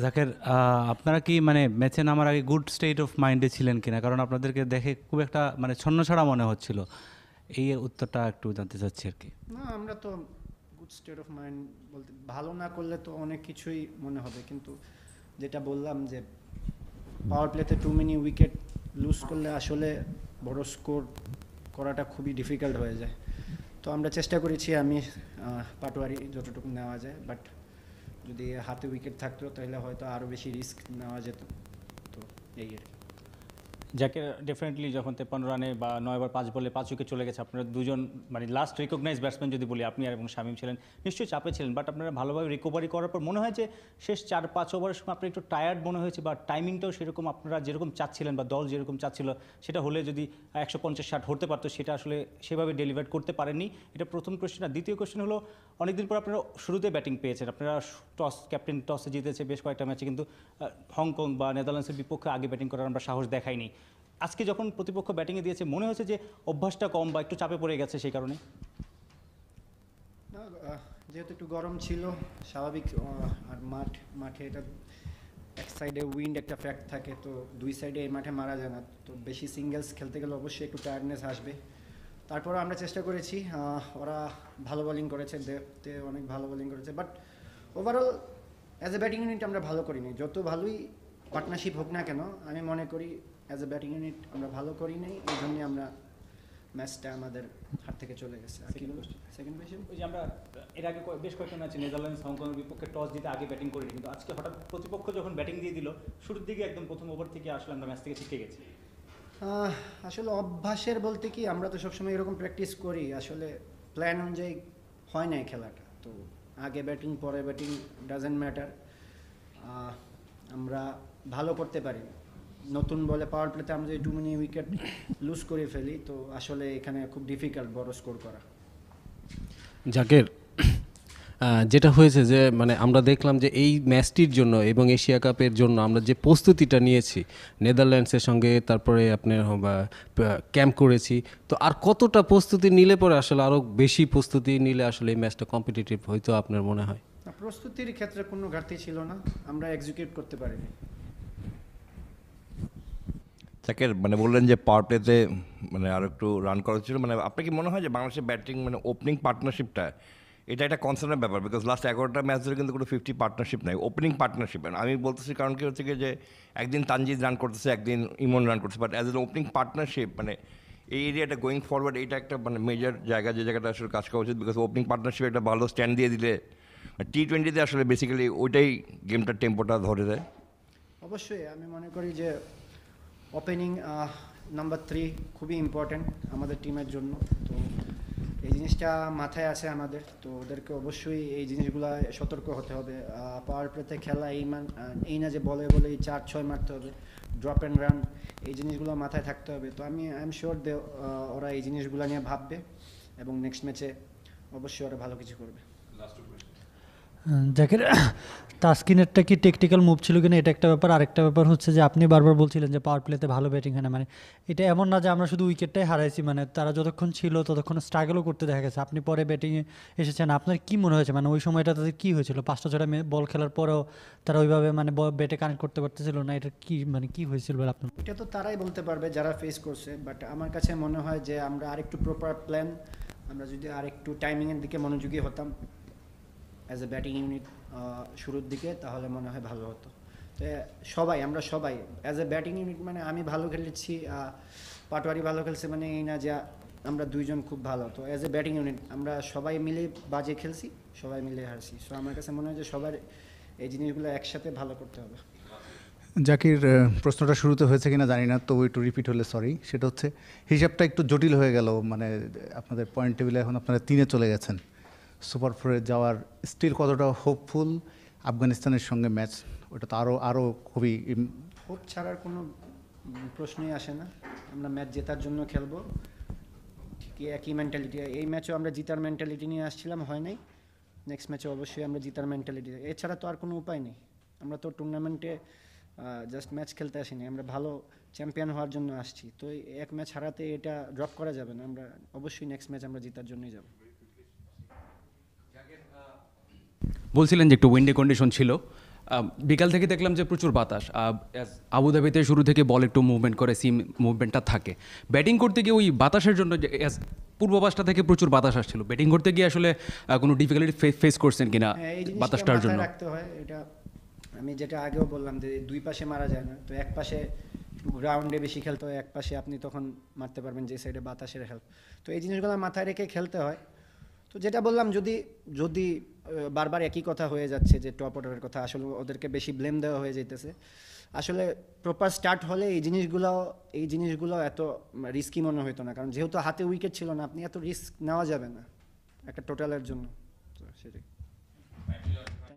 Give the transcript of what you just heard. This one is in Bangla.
জাকের, আপনারা কি মানে ম্যাচে নামার আগে গুড স্টেট অফ মাইন্ডে ছিলেন কিনা? কারণ আপনাদেরকে দেখে খুব একটা মানে ছন্নছাড়া মনে হচ্ছিল। এই উত্তরটা একটু জানতে চাচ্ছি আর কি। না, আমরা তো গুড স্টেট অফ মাইন্ড বলতে ভালো না করলে তো অনেক কিছুই মনে হবে, কিন্তু যেটা বললাম যে পাওয়ার প্লেতে টু মেনি উইকেট লুজ করলে আসলে বড় স্কোর করাটা খুবই ডিফিকাল্ট হয়ে যায়। তো আমরা চেষ্টা করেছি, আমি পাটোয়ারি যতটুকু নেওয়া যায়, বাট যদি হাতে উইকেট থাকতো তাহলে হয়তো আরও বেশি রিস্ক নেওয়া যেত। তো এই আর কি। যাকে ডেফিনেটলি যখন 53 রানে বা 9 ওভার 5 বলে 5 উইকেট চলে গেছে, আপনারা দুজন মানে লাস্ট রিকগনাইজ ব্যাটসম্যান যদি বলি, আপনি আর এবং শামীম ছিলেন, নিশ্চয়ই চাপে ছিলেন, বাট আপনারা ভালোভাবে রিকভারি করার পর মনে হয় যে শেষ 4-5 ওভারের সময় আপনার একটু টায়ার্ড মনে হয়েছে, বা টাইমিংটাও সেরকম আপনারা যেরকম চাচ্ছিলেন বা দল যেরকম চাচ্ছিল সেটা হলে যদি 150-60 হতে পারতো, সেটা আসলে সেভাবে ডেলিভার করতে পারেননি। এটা প্রথম কোয়েশ্চেন। আর দ্বিতীয় কোয়েশ্চেন হলো, অনেকদিন পর আপনারা শুরুতে ব্যাটিং পেয়েছেন, আপনারা ক্যাপ্টেন টসে জিতেছে বেশ কয়েকটা ম্যাচে, কিন্তু হংকং বা নেদারল্যান্ডসের বিপক্ষে আগে ব্যাটিং করার আমরা সাহস দেখাইনি। আজকে যখন প্রতিপক্ষ ব্যাটিংয়ে দিয়েছে, মনে হয়েছে যে অভ্যাসটা কম বা একটু চাপে পড়ে গেছে সেই কারণে? না, যেহেতু একটু গরম ছিল স্বাভাবিক, আর মাঠে এটা এক সাইডে উইন্ড একটা ফ্যাক্ট থাকে, তো দুই সাইডে এই মাঠে মারা যায় না, তো বেশি সিঙ্গেলস খেলতে গেলে অবশ্যই একটু টায়ার্ডনেস আসবে। তারপরও আমরা চেষ্টা করেছি, ওরা ভালো বোলিং করেছে, দেখতে অনেক ভালো বোলিং করেছে, but overall as a batting unit আমরা ভালো করিনি। যত ভালোই পার্টনারশিপ হোক না কেন, আমি মনে করি অ্যাজ এ ব্যাটিং ইউনিট আমরা ভালো করিনি, এই জন্যই আমরা ম্যাচটা আমাদের হাত থেকে চলে গেছে। আর কি সেকেন্ড কোয়েশ্চেন? ওই যে আমরা এর আগে বেশ কয়েকটা ম্যাচে নেদারল্যান্ডস হংকংয়ের বিপক্ষে টস জিতে আগে ব্যাটিং করিনি, কিন্তু আজকে হঠাৎ প্রতিপক্ষ যখন ব্যাটিং দিয়ে দিল, শুরুর দিকে একদম প্রথম ওভার থেকে আসলে আমরা ম্যাচ থেকে ছিটকে গেছি। আসলে অভ্যাসের বলতে কি, আমরা তো সবসময় এরকম প্র্যাকটিস করি, আসলে প্ল্যান অনুযায়ী হয় না খেলাটা। তো আগে ব্যাটিং পরে ব্যাটিং ডাজেন্ট ম্যাটার, আমরা ভালো করতে পারি। নতুন বলে পাওয়ার প্লেতে আমরা যদি টু মেনি উইকেট লুজ করে ফেলি, তো আসলে এখানে খুব ডিফিকাল্ট বড় স্কোর করা। জাকের, যেটা হয়েছে যে মানে আমরা দেখলাম যে এই ম্যাচটির জন্য এবং এশিয়া কাপের জন্য আমরা যে প্রস্তুতিটা নিয়েছি নেদারল্যান্ডসের সঙ্গে, তারপরে আপনার ক্যাম্প করেছি, তো আর কতটা প্রস্তুতি নিলে পরে আসলে আরও বেশি প্রস্তুতি নিলে আসলে এই ম্যাচটা কম্পিটিটিভ হয়তো আপনার মনে হয়? প্রস্তুতির ক্ষেত্রে কোনো ঘাটতি ছিল না, আমরা এক্সিকিউট করতে পারিনি। জাকের, মানে বললেন যে পাওয়ার প্লেতে মানে আর একটু রান করা ছিল, মানে আপনার কি মনে হয় যে বাংলাদেশের ব্যাটিং মানে ওপেনিং পার্টনারশিপটা এটা একটা কনসার্নের ব্যাপার? বিকজ লাস্ট 11টা ম্যাচ ধরে কিন্তু কোনো 50 পার্টনারশিপ নাই, ওপেনিং পার্টনারশিপ। আমি বলতেছি কারণ কি হচ্ছে কি, যে একদিন তানজিদ রান করতেছে, একদিন ইমন রান করতেছে, but as an opening partnership মানে এই এরিয়াটা গোয়িং ফরওয়ার্ড এইটা একটা মানে মেজর জায়গা, যে জায়গাটা আসলে কাজ করা উচিত। বিকজ ওপেনিং পার্টনারশিপ একটা ভালো স্ট্যান্ড দিয়ে দিলে টি-20তে আসলে বেসিক্যালি ওইটাই গেমটার টেম্পোটা ধরে দেয়। অবশ্যই আমি মনে করি যে ওপেনিং নাম্বার 3 খুবই ইম্পর্ট্যান্ট আমাদের টিমের জন্য। তো এই জিনিসটা মাথায় আছে আমাদের, তো ওদেরকে অবশ্যই এই জিনিসগুলো সতর্ক হতে হবে। পাওয়ার প্লেতে খেলা এই না যে বলে 4-6 মারতে হবে, ড্রপ অ্যান্ড রান, এই জিনিসগুলো মাথায় থাকতে হবে। তো আই এম শিওর ওরা এই জিনিসগুলো নিয়ে ভাববে এবং নেক্সট ম্যাচে অবশ্যই ওরা ভালো কিছু করবে। জাকির, তাসকিনেরটা কি টেকনিক্যাল মুভ ছিল কিনা এটা একটা ব্যাপার, আরেকটা ব্যাপার হচ্ছে যে আপনি বারবার বলছিলেন যে পাওয়ার প্লেতে ভালো ব্যাটিং হয় না, মানে এটা এমন না যে আমরা শুধু উইকেটটাই হারাইছি, মানে তারা যতক্ষণ ছিল ততক্ষণ স্ট্রাগলও করতে দেখা গেছে। আপনি পরে ব্যাটিংয়ে এসেছেন, আপনার কি মনে হয়েছে মানে ওই সময়টা তাদের কী হয়েছিল? 5টা-6টা বল খেলার পরেও তারা ওইভাবে মানে ব্যাটে কানেক্ট করতে পারতেছিল না, এটা কি মানে কী হয়েছিল বলে আপনার? এটা তো তারাই বলতে পারবে যারা ফেস করছে, বাট আমার কাছে মনে হয় যে আমরা আরেকটু প্রপার প্ল্যান, আমরা যদি আরেকটু টাইমিংয়ের দিকে মনোযোগী হতাম অ্যাজ এ ব্যাটিং ইউনিট শুরুর দিকে, তাহলে মনে হয় ভালো হতো। তো আমরা সবাই অ্যাজ এ ব্যাটিং ইউনিট, মানে আমি ভালো খেলেছি, পাটোয়ারি ভালো খেলছে, মানে এই না যে আমরা দুইজন খুব ভালো। তো অ্যাজ এ ব্যাটিং ইউনিট আমরা সবাই মিলে বাজে খেলছি, সবাই মিলে হারছি। সো আমার কাছে মনে হয় যে সবার এই জিনিসগুলো একসাথে ভালো করতে হবে। জাকির, প্রশ্নটা শুরুতে হয়েছে কিনা জানি না, তবু একটু রিপিট হলে সরি। সেটা হচ্ছে হিসাবটা একটু জটিল হয়ে গেল, মানে আপনাদের পয়েন্ট টেবিলে এখন আপনারা 3-এ চলে গেছেন, সুপার 4-এ যাওয়ার স্টিল কতটা হোপফুল? আফগানিস্তানের সঙ্গে ম্যাচ, ওটা তো আরও খুবই হোপ ছাড়ার কোনো প্রশ্নই আসে না। আমরা ম্যাচ জেতার জন্য খেলবো, ঠিকই একই মেন্টালিটি। এই ম্যাচও আমরা জিতার মেন্টালিটি নিয়ে আসছিলাম, হয় নাই। নেক্সট ম্যাচে অবশ্যই আমরা জিতার মেন্টালিটি, এছাড়া তো আর কোনো উপায় নেই। আমরা তো টুর্নামেন্টে জাস্ট ম্যাচ খেলতে আসিনি, আমরা ভালো চ্যাম্পিয়ন হওয়ার জন্য আসছি। তো এক ম্যাচ হারাতে এটা ড্রপ করা যাবে না, আমরা অবশ্যই নেক্সট ম্যাচ আমরা জিতার জন্যই যাব। বলছিলেন যে একটু উইন্ডি কন্ডিশন ছিল, বিকাল থেকে দেখলাম যে প্রচুর বাতাস। আবুধাবিতে শুরু থেকে বল একটু মুভমেন্ট করে, সিম মুভমেন্টটা থাকে। ব্যাটিং করতে গিয়ে ওই বাতাসের জন্য পূর্বাভাসটা থেকে প্রচুর বাতাস আসছিল, ব্যাটিং করতে গিয়ে আসলে কোনো ডিফিকাল্টি ফেস করছেন কিনা হ্যাঁ, এই জিনিসটা বাতাসটার জন্য? মাথায় রাখতে হয়। এটা আমি যেটা আগেও বললাম যে দুই পাশে মারা যায় না, তো এক পাশে গ্রাউন্ডে বেশি খেলতে হয়, এক পাশে আপনি তখন মারতে পারবেন যে সাইডে বাতাসের হেল্প। তো এই জিনিসগুলো মাথায় রেখে খেলতে হয়। তো যেটা বললাম, যদি যদি বারবার একই কথা হয়ে যাচ্ছে যে টপ অর্ডারের কথা, আসলে ওদেরকে বেশি ব্লেম দেওয়া হয়ে যাইতেছে। আসলে প্রপার স্টার্ট হলে এই জিনিসগুলো এত রিস্কি মনে হতো না, কারণ যেহেতু হাতে উইকেট ছিল না, আপনি এত রিস্ক নেওয়া যাবে না একটা টোটালের জন্য। তো সেটাই।